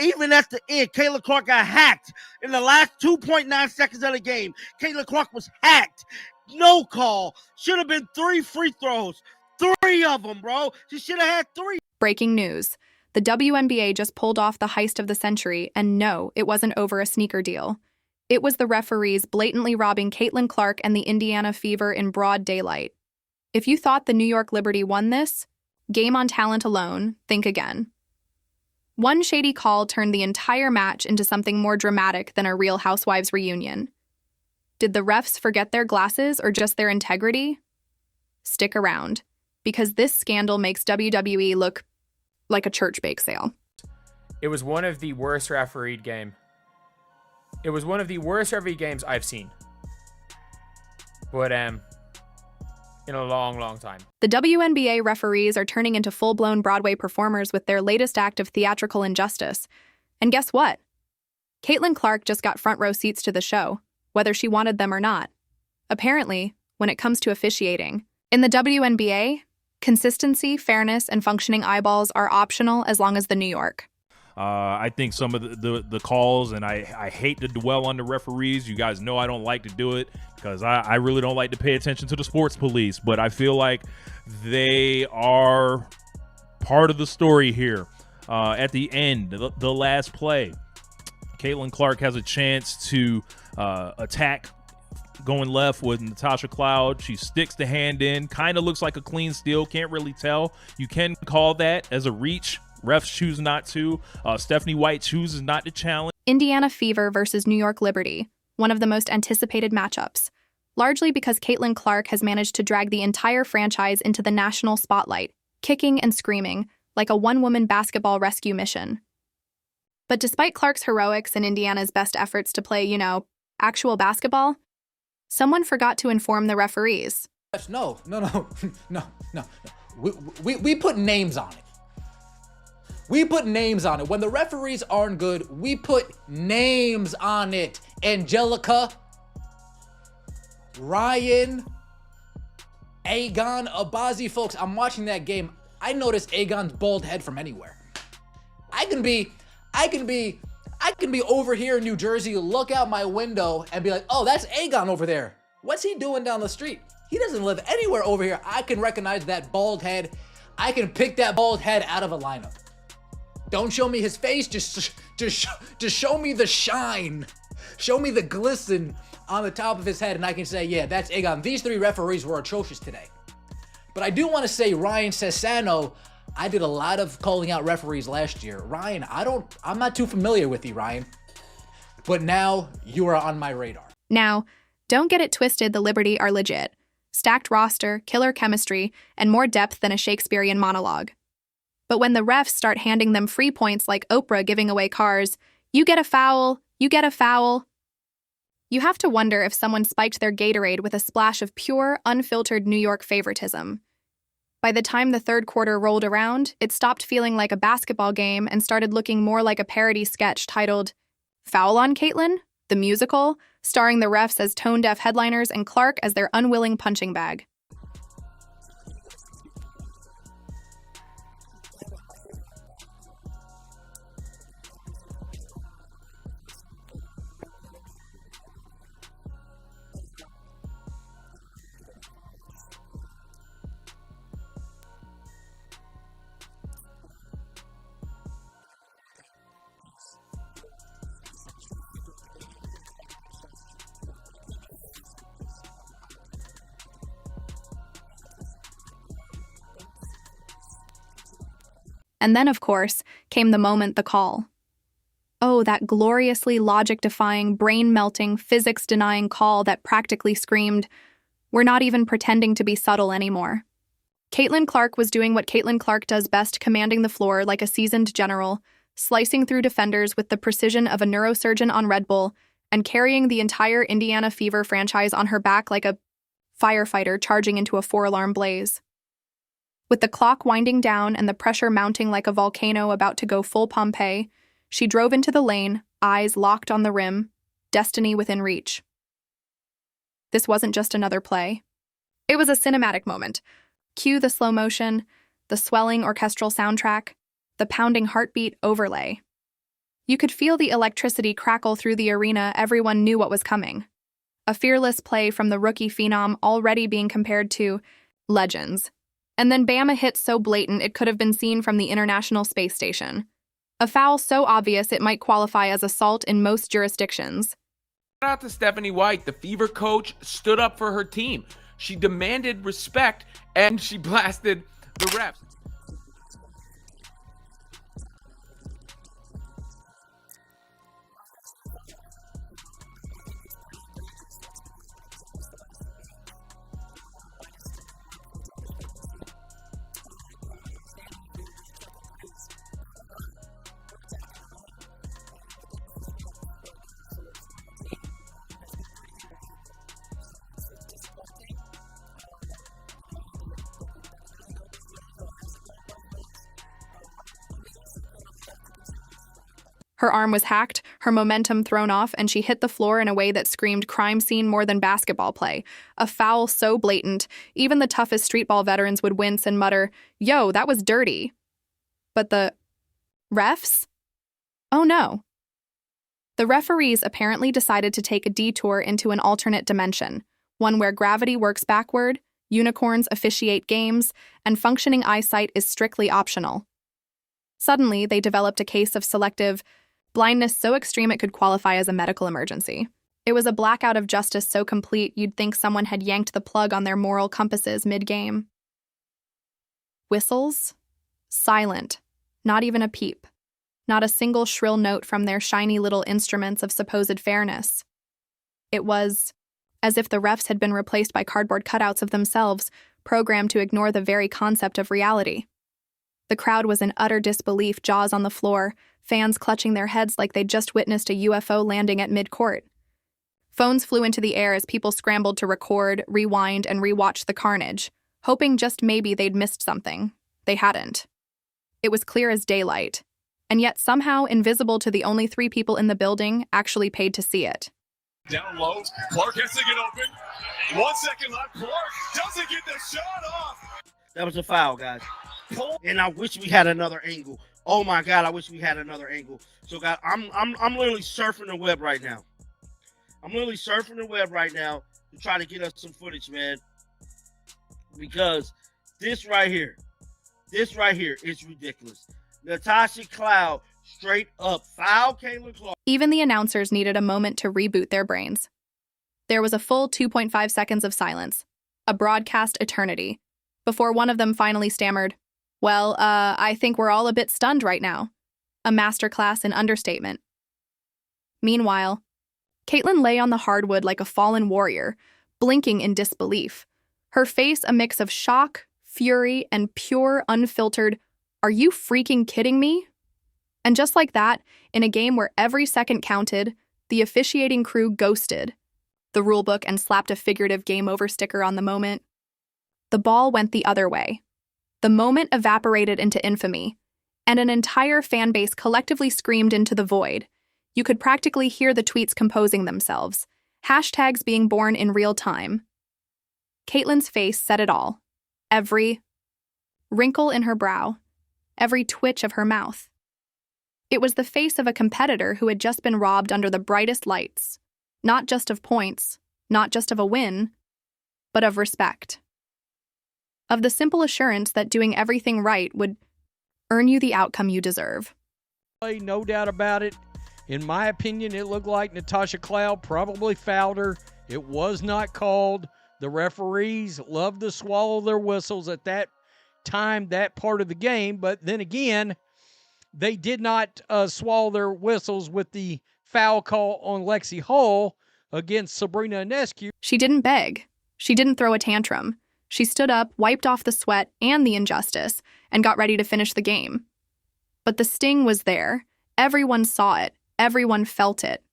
Even at the end, Caitlin Clark got hacked in the last 2.9 seconds of the game. Caitlin Clark was hacked. No call. Should have been 3 free throws. 3 of them, bro. She should have had 3. Breaking news. The WNBA just pulled off the heist of the century, and no, it wasn't over a sneaker deal. It was the referees blatantly robbing Caitlin Clark and the Indiana Fever in broad daylight. If you thought the New York Liberty won this, game on talent alone, think again. One shady call turned the entire match into something more dramatic than a Real Housewives reunion. Did the refs forget their glasses or just their integrity? Stick around, because this scandal makes WWE look like a church bake sale. It was one of the worst refereed game. It was one of the worst refereed games I've seen. But in a long, long time. The WNBA referees are turning into full-blown Broadway performers with their latest act of theatrical injustice. And guess what? Caitlin Clark just got front row seats to the show, whether she wanted them or not. Apparently, when it comes to officiating, in the WNBA, consistency, fairness, and functioning eyeballs are optional as long as the New York. I think some of the calls, and I hate to dwell on the referees. You guys know I don't like to do it because I really don't like to pay attention to the sports police, but I feel like they are part of the story here. At the end, the last play, Caitlin Clark has a chance to attack going left with Natasha Cloud. She sticks the hand in, kind of looks like a clean steal, can't really tell. You can call that as a reach. Refs choose not to. Stephanie White chooses not to challenge. Indiana Fever versus New York Liberty, one of the most anticipated matchups, largely because Caitlin Clark has managed to drag the entire franchise into the national spotlight, kicking and screaming like a one-woman basketball rescue mission. But despite Clark's heroics and Indiana's best efforts to play, actual basketball, someone forgot to inform the referees. No. We put names on it. We put names on it. When the referees aren't good, we put names on it. Angelica, Ryan, Aegon, Abazi. Folks, I'm watching that game. I noticed Aegon's bald head from anywhere. I can be over here in New Jersey, look out my window and be like, oh, that's Aegon over there. What's he doing down the street? He doesn't live anywhere over here. I can recognize that bald head. I can pick that bald head out of a lineup. Don't show me his face, just show me the shine. Show me the glisten on the top of his head, and I can say, yeah, that's Aegon. These 3 referees were atrocious today. But I do want to say, Ryan Sessano, I did a lot of calling out referees last year. Ryan, I'm not too familiar with you, Ryan. But now you are on my radar. Now, don't get it twisted, the Liberty are legit. Stacked roster, killer chemistry, and more depth than a Shakespearean monologue. But when the refs start handing them free points like Oprah giving away cars, you get a foul, you get a foul. You have to wonder if someone spiked their Gatorade with a splash of pure, unfiltered New York favoritism. By the time the third quarter rolled around, it stopped feeling like a basketball game and started looking more like a parody sketch titled Foul on Caitlin? The Musical, starring the refs as tone-deaf headliners and Clark as their unwilling punching bag. And then, of course, came the moment, the call. Oh, that gloriously logic-defying, brain-melting, physics-denying call that practically screamed, we're not even pretending to be subtle anymore. Caitlin Clark was doing what Caitlin Clark does best, commanding the floor like a seasoned general, slicing through defenders with the precision of a neurosurgeon on Red Bull, and carrying the entire Indiana Fever franchise on her back like a firefighter charging into a 4-alarm blaze. With the clock winding down and the pressure mounting like a volcano about to go full Pompeii, she drove into the lane, eyes locked on the rim, destiny within reach. This wasn't just another play. It was a cinematic moment. Cue the slow motion, the swelling orchestral soundtrack, the pounding heartbeat overlay. You could feel the electricity crackle through the arena. Everyone knew what was coming. A fearless play from the rookie phenom already being compared to legends. And then bam, a hit so blatant it could have been seen from the International Space Station. A foul so obvious it might qualify as assault in most jurisdictions. Shout out to Stephanie White. The Fever coach stood up for her team. She demanded respect and she blasted the refs. Her arm was hacked, her momentum thrown off, and she hit the floor in a way that screamed crime scene more than basketball play. A foul so blatant, even the toughest streetball veterans would wince and mutter, "Yo, that was dirty." But the refs? Oh no. The referees apparently decided to take a detour into an alternate dimension, one where gravity works backward, unicorns officiate games, and functioning eyesight is strictly optional. Suddenly, they developed a case of selective blindness so extreme it could qualify as a medical emergency. It was a blackout of justice so complete you'd think someone had yanked the plug on their moral compasses mid-game. Whistles? Silent. Not even a peep. Not a single shrill note from their shiny little instruments of supposed fairness. It was as if the refs had been replaced by cardboard cutouts of themselves, programmed to ignore the very concept of reality. The crowd was in utter disbelief, jaws on the floor, fans clutching their heads like they'd just witnessed a UFO landing at mid-court. Phones flew into the air as people scrambled to record, rewind, and rewatch the carnage, hoping just maybe they'd missed something. They hadn't. It was clear as daylight, and yet somehow invisible to the only 3 people in the building actually paid to see it. Down low, Clark has to get open. 1 second left, Clark doesn't get the shot off. That was a foul, guys. And I wish we had another angle. Oh my God, I wish we had another angle. So, guys, I'm literally surfing the web right now. I'm literally surfing the web right now to try to get us some footage, man. Because this right here is ridiculous. Natasha Cloud straight up foul Kayla Clark. Even the announcers needed a moment to reboot their brains. There was a full 2.5 seconds of silence, a broadcast eternity, before one of them finally stammered, "Well, I think we're all a bit stunned right now." A masterclass in understatement. Meanwhile, Caitlin lay on the hardwood like a fallen warrior, blinking in disbelief, her face a mix of shock, fury, and pure, unfiltered, "Are you freaking kidding me?" And just like that, in a game where every second counted, the officiating crew ghosted the rulebook and slapped a figurative game over sticker on the moment. The ball went the other way. The moment evaporated into infamy, and an entire fan base collectively screamed into the void. You could practically hear the tweets composing themselves, hashtags being born in real time. Caitlin's face said it all. Every wrinkle in her brow, every twitch of her mouth. It was the face of a competitor who had just been robbed under the brightest lights, not just of points, not just of a win, but of respect. Of the simple assurance that doing everything right would earn you the outcome you deserve. No doubt about it. In my opinion, it looked like Natasha Cloud probably fouled her. It was not called. The referees love to swallow their whistles at that time, that part of the game. But then again, they did not swallow their whistles with the foul call on Lexi Hall against Sabrina Ionescu. She didn't beg. She didn't throw a tantrum. She stood up, wiped off the sweat and the injustice, and got ready to finish the game. But the sting was there. Everyone saw it. Everyone felt it.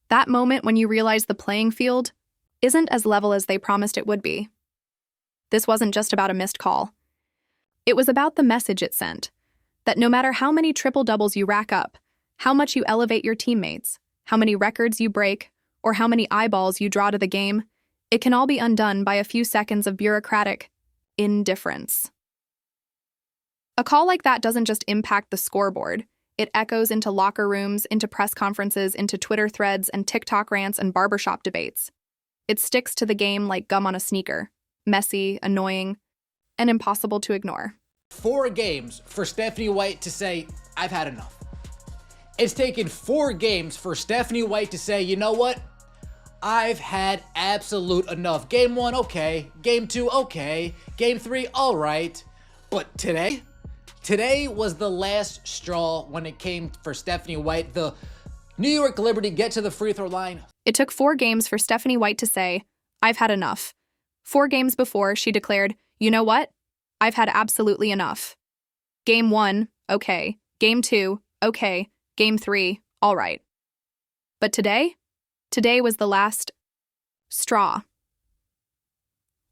That moment when you realize the playing field isn't as level as they promised it would be. This wasn't just about a missed call. It was about the message it sent, that no matter how many triple-doubles you rack up, how much you elevate your teammates, how many records you break, or how many eyeballs you draw to the game, it can all be undone by a few seconds of bureaucratic indifference. A call like that doesn't just impact the scoreboard, It echoes into locker rooms, into press conferences, into Twitter threads and TikTok rants and barbershop debates. It sticks to the game like gum on a sneaker. Messy, annoying, and impossible to ignore. 4 games for Stephanie White to say, I've had enough. It's taken 4 games for Stephanie White to say, you know what? I've had absolute enough. Game 1, okay. Game 2, okay. Game 3, all right. But today was the last straw when it came for Stephanie White. The New York Liberty get to the free throw line. It took 4 games for Stephanie White to say, I've had enough. 4 games before, she declared, you know what? I've had absolutely enough. Game 1, okay. Game 2, okay. Game 3, all right. But today was the last straw.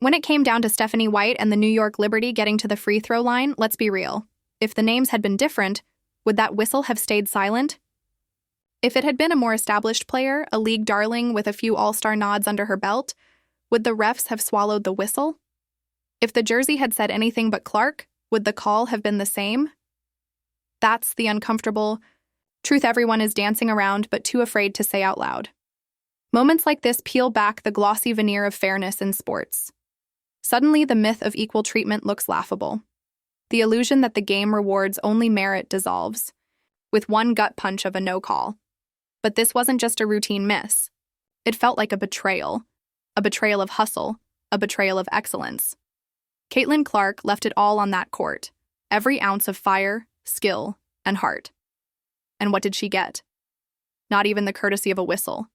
When it came down to Stephanie White and the New York Liberty getting to the free throw line, let's be real. If the names had been different, would that whistle have stayed silent? If it had been a more established player, a league darling with a few all-star nods under her belt, would the refs have swallowed the whistle? If the jersey had said anything but Clark, would the call have been the same? That's the uncomfortable truth everyone is dancing around but too afraid to say out loud. Moments like this peel back the glossy veneer of fairness in sports. Suddenly, the myth of equal treatment looks laughable. The illusion that the game rewards only merit dissolves, with one gut punch of a no call. But this wasn't just a routine miss. It felt like a betrayal of hustle, a betrayal of excellence. Caitlin Clark left it all on that court, every ounce of fire, skill, and heart. And what did she get? Not even the courtesy of a whistle.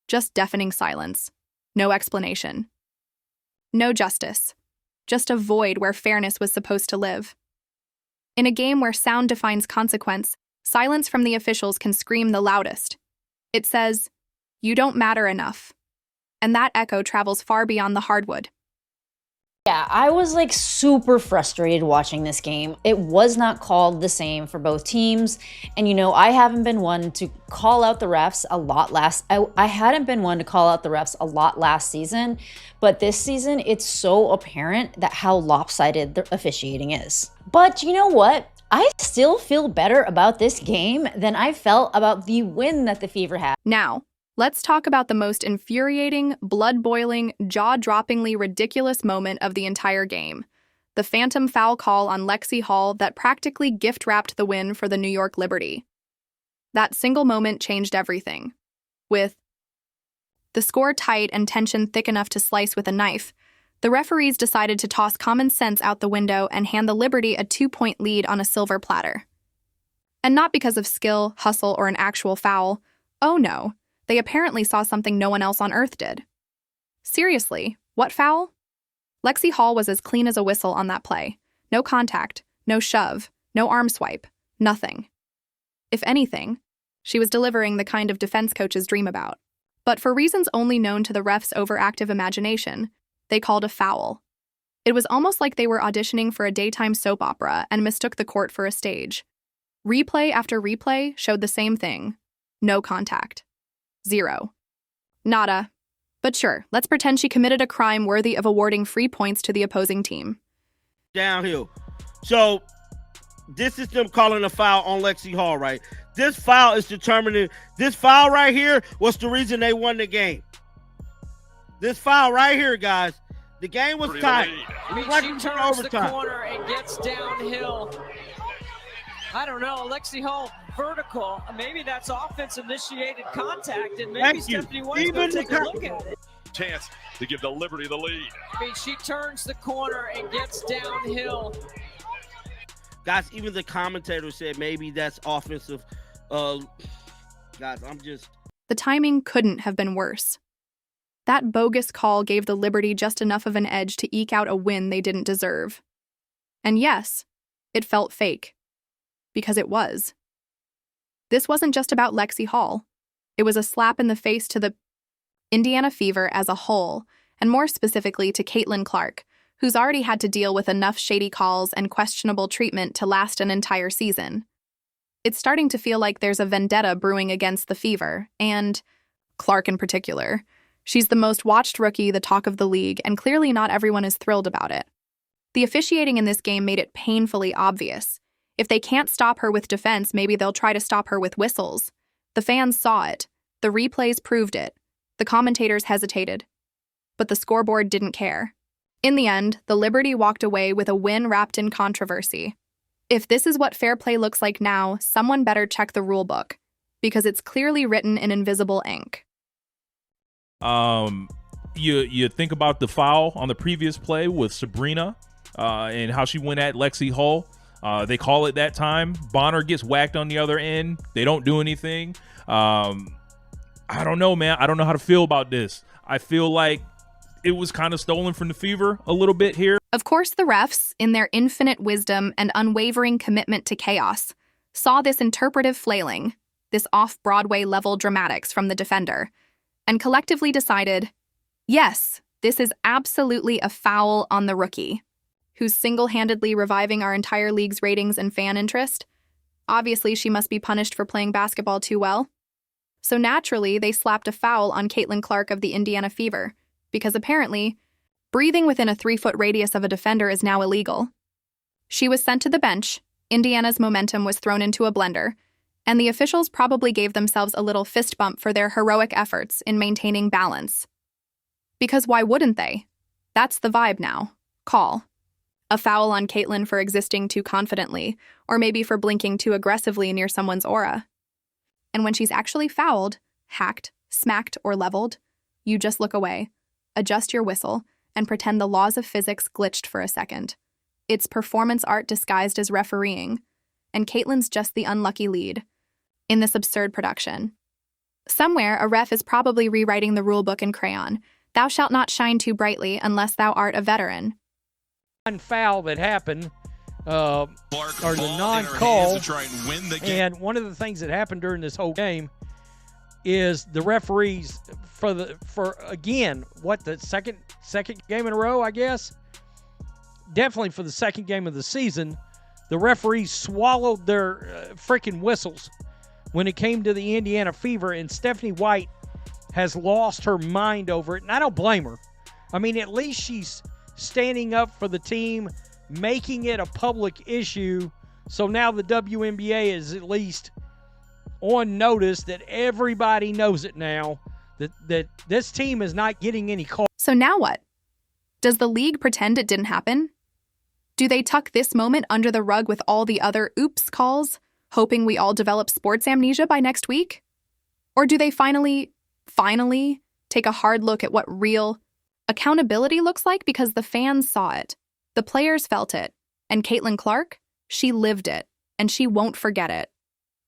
Just deafening silence. No explanation. No justice. Just a void where fairness was supposed to live. In a game where sound defines consequence, silence from the officials can scream the loudest. It says, "You don't matter enough." And that echo travels far beyond the hardwood. Yeah, I was like super frustrated watching this game. It was not called the same for both teams. And you know, I haven't been one to call out the refs a lot I hadn't been one to call out the refs a lot last season, but this season it's so apparent that how lopsided the officiating is. But you know what? I still feel better about this game than I felt about the win that the Fever had. Now, let's talk about the most infuriating, blood-boiling, jaw-droppingly ridiculous moment of the entire game. The phantom foul call on Lexi Hall that practically gift-wrapped the win for the New York Liberty. That single moment changed everything. With the score tight and tension thick enough to slice with a knife, the referees decided to toss common sense out the window and hand the Liberty a 2-point lead on a silver platter. And not because of skill, hustle, or an actual foul. Oh no. They apparently saw something no one else on Earth did. Seriously, what foul? Lexi Hall was as clean as a whistle on that play. No contact, no shove, no arm swipe, nothing. If anything, she was delivering the kind of defense coaches dream about. But for reasons only known to the refs' overactive imagination, they called a foul. It was almost like they were auditioning for a daytime soap opera and mistook the court for a stage. Replay after replay showed the same thing. No contact. 0. Nada. But sure, let's pretend she committed a crime worthy of awarding free points to the opposing team. Downhill. So, this is them calling a foul on Lexi Hall, right? This foul is determining. This foul right here was the reason they won the game. This foul right here, guys. The game was tight. I mean, she turns the corner and gets downhill. I don't know, Lexi Hall vertical. Maybe that's offense-initiated contact, and maybe Stephanie White's going to take a look at it. Chance to give the Liberty the lead. I mean, she turns the corner and gets downhill. Guys, even the commentator said maybe that's offensive. Guys, The timing couldn't have been worse. That bogus call gave the Liberty just enough of an edge to eke out a win they didn't deserve. And yes, it felt fake. Because it was. This wasn't just about Lexi Hall. It was a slap in the face to the Indiana Fever as a whole, and more specifically to Caitlin Clark, who's already had to deal with enough shady calls and questionable treatment to last an entire season. It's starting to feel like there's a vendetta brewing against the Fever, and Clark in particular. She's the most watched rookie, the talk of the league, and clearly not everyone is thrilled about it. The officiating in this game made it painfully obvious. If they can't stop her with defense, maybe they'll try to stop her with whistles. The fans saw it. The replays proved it. The commentators hesitated. But the scoreboard didn't care. In the end, the Liberty walked away with a win wrapped in controversy. If this is what fair play looks like now, someone better check the rule book, because it's clearly written in invisible ink. You think about the foul on the previous play with Sabrina and how she went at Lexi Hull. They call it that time. Bonner gets whacked on the other end. They don't do anything. I don't know, man. I don't know how to feel about this. I feel like it was kind of stolen from the Fever a little bit here. Of course, the refs, in their infinite wisdom and unwavering commitment to chaos, saw this interpretive flailing, this off-Broadway level dramatics from the defender, and collectively decided, yes, this is absolutely a foul on the rookie, who's single-handedly reviving our entire league's ratings and fan interest. Obviously, she must be punished for playing basketball too well. So naturally, they slapped a foul on Caitlin Clark of the Indiana Fever, because apparently, breathing within a 3-foot radius of a defender is now illegal. She was sent to the bench, Indiana's momentum was thrown into a blender, and the officials probably gave themselves a little fist bump for their heroic efforts in maintaining balance. Because why wouldn't they? That's the vibe now. Call. A foul on Caitlin for existing too confidently, or maybe for blinking too aggressively near someone's aura. And when she's actually fouled, hacked, smacked, or leveled, you just look away, adjust your whistle, and pretend the laws of physics glitched for a second. It's performance art disguised as refereeing, and Caitlin's just the unlucky lead in this absurd production. Somewhere, a ref is probably rewriting the rulebook in crayon. Thou shalt not shine too brightly unless thou art a veteran. One foul that happened, or the non-call, and one of the things that happened during this whole game is the referees for again, what, the second game in a row, I guess? Definitely for the second game of the season, the referees swallowed their freaking whistles when it came to the Indiana Fever, and Stephanie White has lost her mind over it, and I don't blame her. I mean, at least she's standing up for the team, making it a public issue, so now the WNBA is at least on notice that everybody knows it now, that this team is not getting any calls. So now what? Does the league pretend it didn't happen? Do they tuck this moment under the rug with all the other oops calls, hoping we all develop sports amnesia by next week? Or do they finally take a hard look at what real accountability looks like, because the fans saw it, the players felt it, and Caitlin Clark, she lived it, and she won't forget it.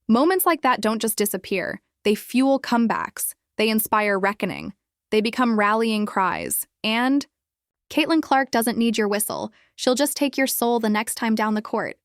Moments like that don't just disappear. They fuel comebacks. They inspire reckoning. They become rallying cries. And Caitlin Clark doesn't need your whistle. She'll just take your soul the next time down the court.